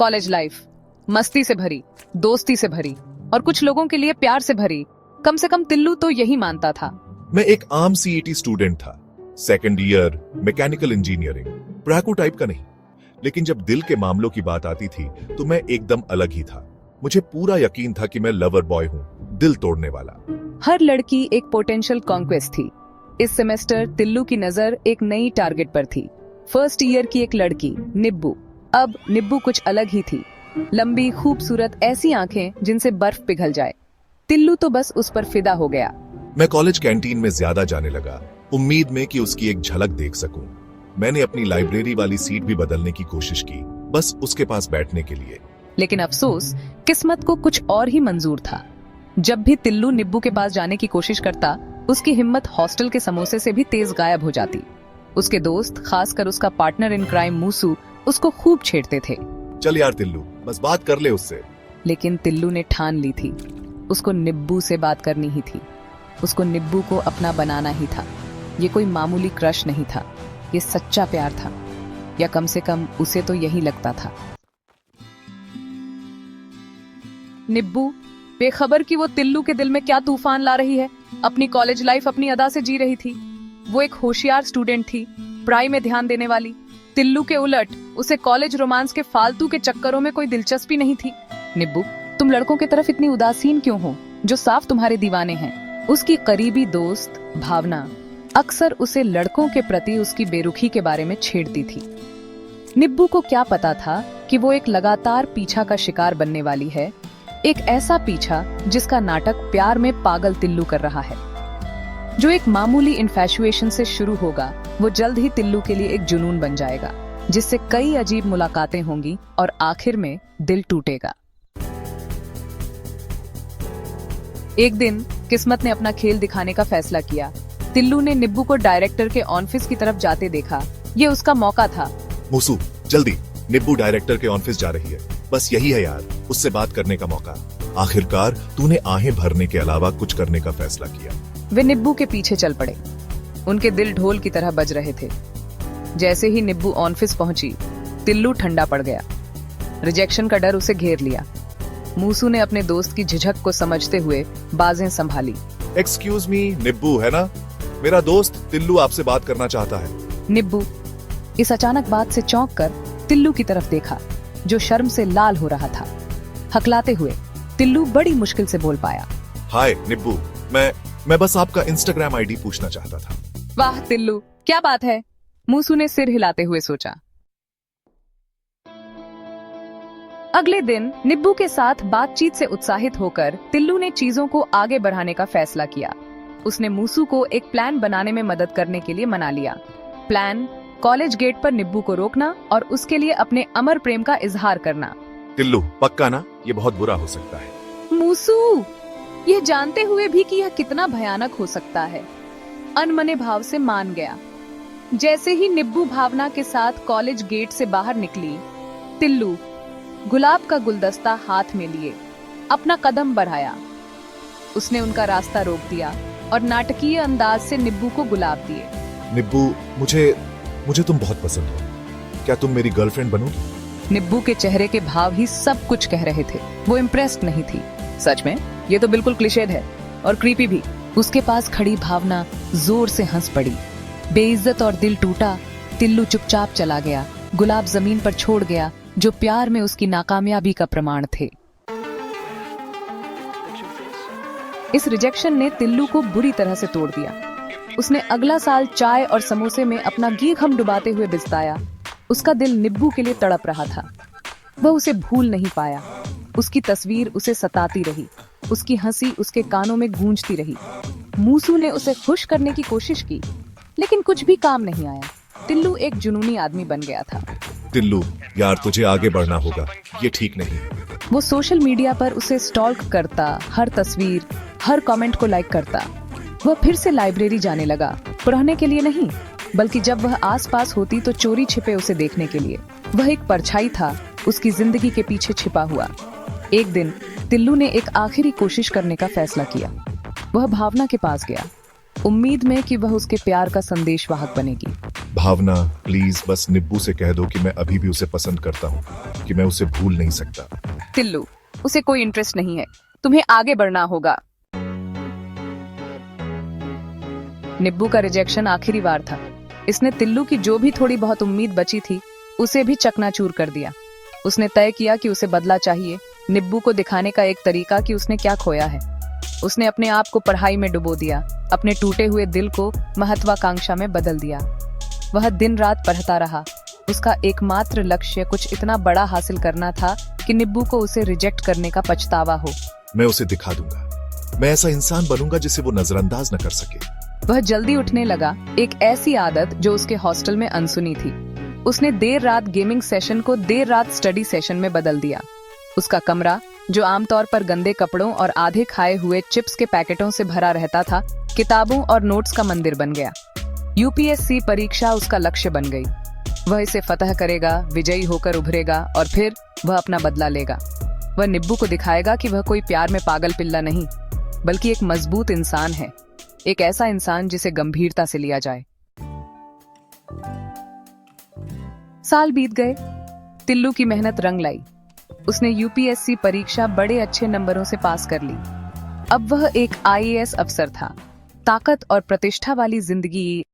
College life मस्ती से भरी, दोस्ती से भरी और कुछ लोगों के लिए प्यार से भरी। कम से कम तिल्लू तो यही मानता था। मैं एक आम सीईटी स्टूडेंट था, सेकंड ईयर मैकेनिकल इंजीनियरिंग, पढ़ाकू टाइप का नहीं। लेकिन जब दिल के मामलों की बात आती थी तो मैं एकदम अलग ही था। मुझे पूरा यकीन था कि मैं लवर बॉय हूँ, दिल तोड़ने वाला। हर लड़की एक पोटेंशियल कॉन्क्वेस्ट थी। इस सेमेस्टर तिल्लू की नजर एक नई टारगेट पर थी। फर्स्ट ईयर की एक लड़की निब्बू। अब निब्बू कुछ अलग ही थी। लंबी, खूबसूरत, ऐसी आंखें जिनसे बर्फ पिघल जाए। तिल्लू तो बस उस पर फिदा हो गया। मैं कॉलेज कैंटीन में ज्यादा जाने लगा, उम्मीद में कि उसकी एक झलक देख सकूं। मैंने अपनी लाइब्रेरी वाली सीट भी बदलने की कोशिश की, बस उसके पास बैठने के लिए। लेकिन अफसोस, किस्मत को कुछ और ही मंजूर था। जब भी तिल्लू निब्बू के पास जाने की कोशिश करता, उसकी हिम्मत हॉस्टल के समोसे से भी तेज गायब हो जाती। उसके दोस्त, खासकर उसका पार्टनर इन क्राइम मूसू, उसको खूब छेड़ते थे। चल यार तिल्लू, बस बात कर ले उससे। लेकिन तिल्लू ने ठान ली थी, उसको निब्बू से बात करनी ही थी। उसको निब्बू को अपना बनाना ही था। ये कोई मामूली क्रश नहीं था, ये सच्चा प्यार था, या कम से कम उसे तो यही लगता था। निब्बू बेखबर कि वो तिल्लू के दिल में क्या तूफान ला रही है। अपनी कॉलेज लाइफ अपनी अदा से जी रही थी। वो एक होशियार स्टूडेंट थी, पढ़ाई में ध्यान देने वाली। तिल्लू के उलट उसे कॉलेज रोमांस के फालतू के चक्करों में कोई दिलचस्पी नहीं थी। निब्बू, तुम लड़कों की तरफ इतनी उदासीन क्यों हो, जो साफ तुम्हारे दीवाने हैं? उसकी करीबी दोस्त भावना अक्सर उसे लड़कों के प्रति उसकी बेरुखी के बारे में छेड़ती थी। निब्बू को क्या पता था कि वो एक लगातार पीछा का शिकार बनने वाली है। एक ऐसा पीछा जिसका नाटक प्यार में पागल तिल्लू कर रहा है। जो एक मामूली इन्फैचुएशन से शुरू होगा, वो जल्द ही तिल्लू के लिए एक जुनून बन जाएगा, जिससे कई अजीब मुलाकातें होंगी और आखिर में दिल टूटेगा। एक दिन किस्मत ने अपना खेल दिखाने का फैसला किया। तिल्लू ने निब्बू को डायरेक्टर के ऑफिस की तरफ जाते देखा। ये उसका मौका था। मूसू, जल्दी, निब्बू डायरेक्टर के ऑफिस जा रही है। बस यही है यार, उससे बात करने का मौका। आखिरकार तूने आहें भरने के अलावा कुछ करने का फैसला किया। वे निब्बू के पीछे चल पड़े। उनके दिल ढोल की तरह बज रहे थे। जैसे ही निब्बू ऑफिस पहुंची, तिल्लू ठंडा पड़ गया। रिजेक्शन का डर उसे घेर लिया। मूसू ने अपने दोस्त की झिझक को समझते हुए बाजें संभाली। एक्सक्यूज मी, निब्बू है ना? मेरा दोस्त तिल्लू आपसे बात करना चाहता है। निब्बू इस अचानक बात से चौंक कर तिल्लू की तरफ देखा, जो शर्म से लाल हो रहा था। हकलाते हुए तिल्लू बड़ी मुश्किल से बोल पाया, हाय निब्बू, मैं बस आपका इंस्टाग्राम आईडी पूछना चाहता था। वाह तिल्लू, क्या बात है? मूसू ने सिर हिलाते हुए सोचा। अगले दिन निब्बू के साथ बातचीत से उत्साहित होकर तिल्लू ने चीजों को आगे बढ़ाने का फैसला किया। उसने मूसू को एक प्लान बनाने में मदद करने के लिए मना लिया। प्लान, कॉलेज गेट पर निब्बू को रोकना और उसके लिए अपने अमर प्रेम का इजहार करना। तिल्लू, पक्का ना? ये बहुत बुरा हो सकता है। मूसू, यह जानते हुए भी कि यह कितना भयानक हो सकता है, अनमने भाव से मान गया। जैसे ही निब्बू भावना के साथ कॉलेज गेट से बाहर निकली, तिल्लू गुलाब का गुलदस्ता हाथ में लिए अपना कदम बढ़ाया। उसने उनका रास्ता रोक दिया और नाटकीय अंदाज से निब्बू को गुलाब दिए। निब्बू, मुझे तुम बहुत पसंद हो। क्या तुम मेरी गर्लफ्रेंड बनोगी? निब्बू के चेहरे के भाव ही सब कुछ कह रहे थे। वो इम्प्रेस्ड नहीं थी। सच में ये तो बिल्कुल क्लिशेड है और क्रीपी भी। उसके पास खड़ी भावना जोर से हंस पड़ी। बेइज्जत और दिल टूटा, तिल्लू चुपचाप चला गया। गुलाब जमीन पर छोड़ गया, जो प्यार में उसकी नाकामयाबी का प्रमाण थे। इस रिजेक्शन ने तिल्लू को बुरी तरह से तोड़ दिया। उसने अगला साल चाय और समोसे में अपना घी घम डुबाते हुए बिताया। उसका दिल निब्बू के लिए तड़प रहा था। वह उसे भूल नहीं पाया। उसकी तस्वीर उसे सताती रही। उसकी हंसी उसके कानों में गूंजती रही। मूसू ने उसे खुश करने की कोशिश की, लेकिन कुछ भी काम नहीं आया। तिल्लू एक जुनूनी आदमी बन गया था। तिल्लू यार, तुझे आगे बढ़ना होगा, ये ठीक नहीं। वो सोशल मीडिया पर उसे स्टॉल्क करता, हर तस्वीर, हर कमेंट को लाइक करता। वह फिर से लाइब्रेरी जाने लगा, पढ़ने के लिए नहीं, बल्कि जब वह आसपास होती तो चोरी छिपे उसे देखने के लिए। वह एक परछाई था, उसकी जिंदगी के पीछे छिपा हुआ। एक दिन तिल्लू ने एक आखिरी कोशिश करने का फैसला किया। वह भावना के पास गया, उम्मीद में कि वह उसके प्यार का संदेशवाहक बनेगी। भावना, प्लीज बस निब्बू से कह दो कि मैं अभी भी उसे पसंद करता हूँ। कि मैं उसे भूल नहीं सकता। तिल्लू, उसे कोई इंटरेस्ट नहीं है, तुम्हें आगे बढ़ना होगा। निब्बू का रिजेक्शन आखिरी बार था। इसने तिल्लू की जो भी थोड़ी बहुत उम्मीद बची थी उसे भी चकनाचूर कर दिया। उसने तय किया कि उसे बदला चाहिए, निब्बू को दिखाने का एक तरीका कि उसने क्या खोया है। उसने अपने आप को पढ़ाई में डुबो दिया, अपने टूटे हुए दिल को महत्वाकांक्षा में बदल दिया। वह दिन रात पढ़ता रहा। उसका एकमात्र लक्ष्य कुछ इतना बड़ा हासिल करना था कि निब्बू को उसे रिजेक्ट करने का पछतावा हो। मैं उसे दिखा दूंगा, मैं ऐसा इंसान बनूंगा जिसे वो नजरअंदाज न कर सके। वह जल्दी उठने लगा, एक ऐसी आदत जो उसके हॉस्टल में अनसुनी थी। उसने देर रात गेमिंग सेशन को देर रात स्टडी सेशन में बदल दिया। उसका कमरा, जो आमतौर पर गंदे कपड़ों और आधे खाए हुए चिप्स के पैकेटों से भरा रहता था, किताबों और नोट्स का मंदिर बन गया। यूपीएससी परीक्षा उसका लक्ष्य बन गई। वह इसे फतह करेगा, विजयी होकर उभरेगा और फिर वह अपना बदला लेगा। वह निब्बू को दिखाएगा कि वह कोई प्यार में पागल पिल्ला नहीं, बल्कि एक मजबूत इंसान है, एक ऐसा इंसान जिसे गंभीरता से लिया जाए। साल बीत गए। तिल्लू की मेहनत रंग लाई। उसने यूपीएससी परीक्षा बड़े अच्छे नंबरों से पास कर ली। अब वह एक आईएएस अफसर था। ताकत और प्रतिष्ठा वाली जिंदगी